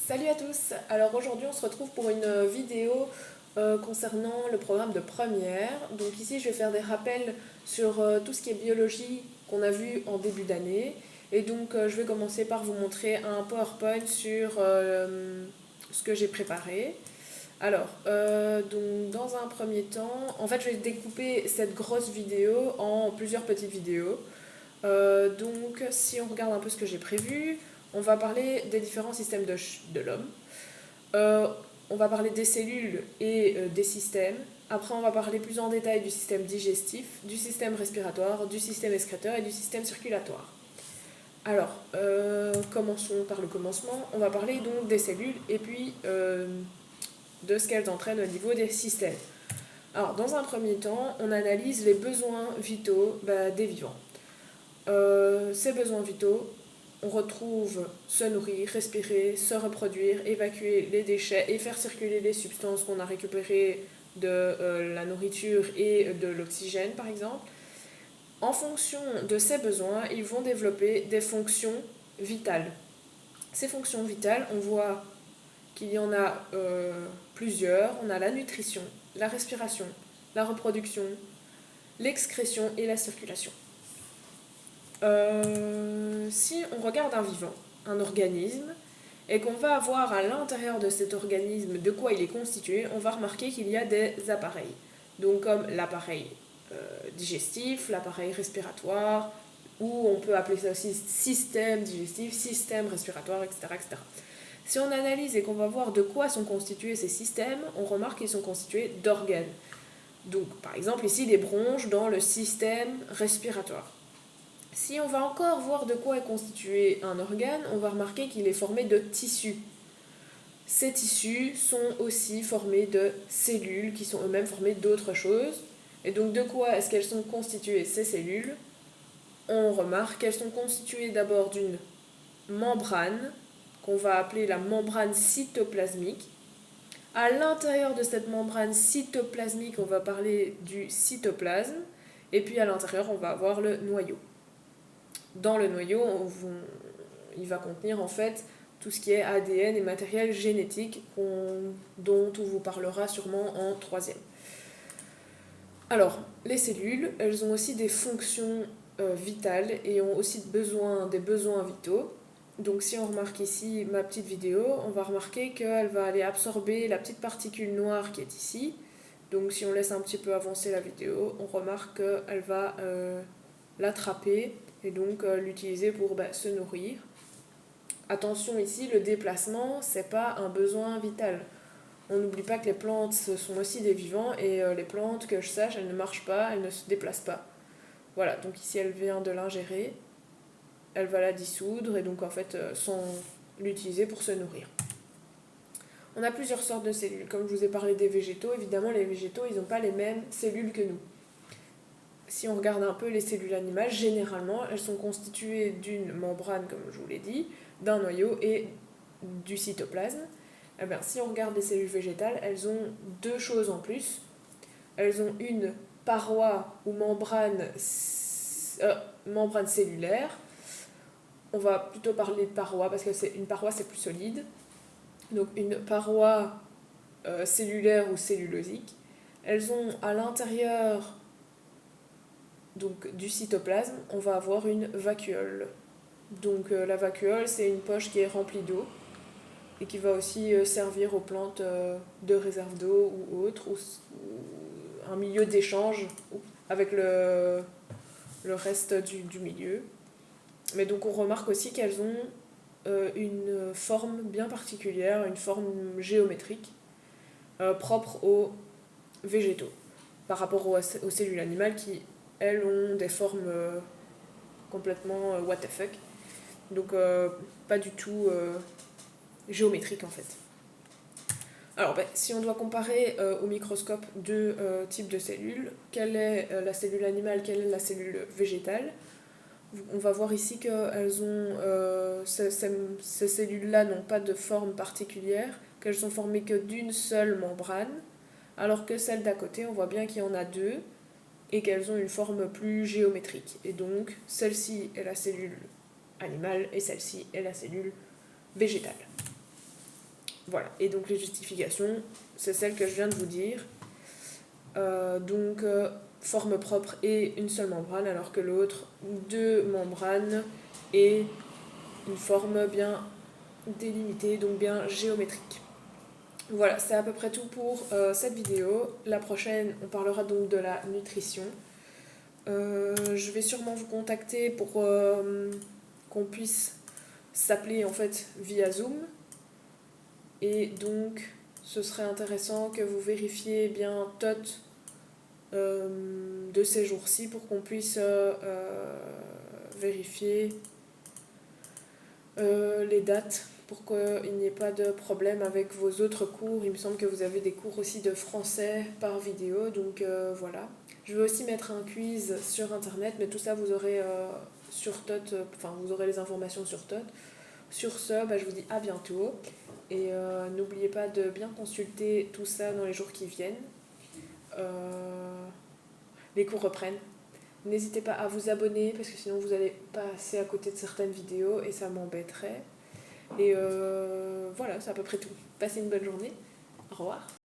Salut à tous. Alors aujourd'hui on se retrouve pour une vidéo concernant le programme de première. Donc ici je vais faire des rappels sur tout ce qui est biologie qu'on a vu en début d'année. Et donc je vais commencer par vous montrer un PowerPoint sur ce que j'ai préparé. Alors, donc dans un premier temps, en fait je vais découper cette grosse vidéo en plusieurs petites vidéos. Donc si on regarde un peu ce que j'ai prévu, on va parler des différents systèmes de l'homme. Euh, on va parler des cellules et des systèmes. Après, on va parler plus en détail du système digestif, du système respiratoire, du système excréteur et du système circulatoire. Alors, commençons par le commencement. On va parler donc des cellules et puis de ce qu'elles entraînent au niveau des systèmes. Alors, dans un premier temps, on analyse les besoins vitaux des vivants. Ces besoins vitaux, on retrouve se nourrir, respirer, se reproduire, évacuer les déchets et faire circuler les substances qu'on a récupérées de la nourriture et de l'oxygène par exemple. En fonction de ces besoins, ils vont développer des fonctions vitales. Ces fonctions vitales, on voit qu'il y en a plusieurs. On a la nutrition, la respiration, la reproduction, l'excrétion et la circulation. Si on regarde un vivant, un organisme, et qu'on va voir à l'intérieur de cet organisme de quoi il est constitué, on va remarquer qu'il y a des appareils. Donc comme l'appareil digestif, l'appareil respiratoire, ou on peut appeler ça aussi système digestif, système respiratoire, etc., etc. Si on analyse et qu'on va voir de quoi sont constitués ces systèmes, on remarque qu'ils sont constitués d'organes. Donc par exemple ici les bronches dans le système respiratoire. Si on va encore voir de quoi est constitué un organe, on va remarquer qu'il est formé de tissus. Ces tissus sont aussi formés de cellules qui sont eux-mêmes formées d'autres choses. Et donc de quoi est-ce qu'elles sont constituées ces cellules? On remarque qu'elles sont constituées d'abord d'une membrane, qu'on va appeler la membrane cytoplasmique. À l'intérieur de cette membrane cytoplasmique, on va parler du cytoplasme. Et puis à l'intérieur, on va avoir le noyau. Dans le noyau, il va contenir en fait tout ce qui est ADN et matériel génétique dont on vous parlera sûrement en troisième. Alors, les cellules, elles ont aussi des fonctions vitales et ont aussi des besoins vitaux. Donc si on remarque ici ma petite vidéo, on va remarquer qu'elle va aller absorber la petite particule noire qui est ici. Donc si on laisse un petit peu avancer la vidéo, on remarque qu'elle va l'attraper et donc l'utiliser pour se nourrir. Attention ici, le déplacement, c'est pas un besoin vital. On n'oublie pas que les plantes sont aussi des vivants et les plantes, que je sache, elles ne marchent pas, elles ne se déplacent pas. Voilà, donc ici elle vient de l'ingérer, elle va la dissoudre et donc en fait sans l'utiliser pour se nourrir. On a plusieurs sortes de cellules. Comme je vous ai parlé des végétaux, évidemment les végétaux, ils n'ont pas les mêmes cellules que nous. Si on regarde un peu les cellules animales, généralement, elles sont constituées d'une membrane, comme je vous l'ai dit, d'un noyau et du cytoplasme. Eh bien, si on regarde les cellules végétales, elles ont deux choses en plus. Elles ont une paroi ou membrane cellulaire. On va plutôt parler de paroi parce que une paroi c'est plus solide. Donc une paroi cellulaire ou cellulosique. Elles ont à l'intérieur donc, du cytoplasme, on va avoir une vacuole. Donc la vacuole, c'est une poche qui est remplie d'eau et qui va aussi servir aux plantes de réserve d'eau ou autre, ou un milieu d'échange avec le reste du milieu. Mais donc on remarque aussi qu'elles ont une forme bien particulière, une forme géométrique propre aux végétaux, par rapport aux cellules animales qui, elles, ont des formes complètement what the fuck. Donc pas du tout géométriques en fait. Alors si on doit comparer au microscope deux types de cellules, quelle est la cellule animale, quelle est la cellule végétale, on va voir ici que ces cellules-là n'ont pas de forme particulière, qu'elles sont formées que d'une seule membrane, alors que celle d'à côté, on voit bien qu'il y en a deux, et qu'elles ont une forme plus géométrique. Et donc, celle-ci est la cellule animale, et celle-ci est la cellule végétale. Voilà, et donc les justifications, c'est celle que je viens de vous dire. Forme propre et une seule membrane, alors que l'autre, deux membranes et une forme bien délimitée, donc bien géométrique. Voilà, c'est à peu près tout pour cette vidéo. La prochaine, on parlera donc de la nutrition. Je vais sûrement vous contacter pour qu'on puisse s'appeler en fait via Zoom. Et donc, ce serait intéressant que vous vérifiez bien TOT de ces jours-ci pour qu'on puisse vérifier les dates pour qu'il n'y ait pas de problème avec vos autres cours. Il me semble que vous avez des cours aussi de français par vidéo, donc voilà. Je vais aussi mettre un quiz sur internet, mais tout ça vous aurez sur TOT, vous aurez les informations sur TOT. Sur ce, je vous dis à bientôt et n'oubliez pas de bien consulter tout ça dans les jours qui viennent. Les cours reprennent. N'hésitez pas à vous abonner parce que sinon vous allez passer à côté de certaines vidéos et ça m'embêterait. Et voilà, c'est à peu près tout. Passez une bonne journée. Au revoir.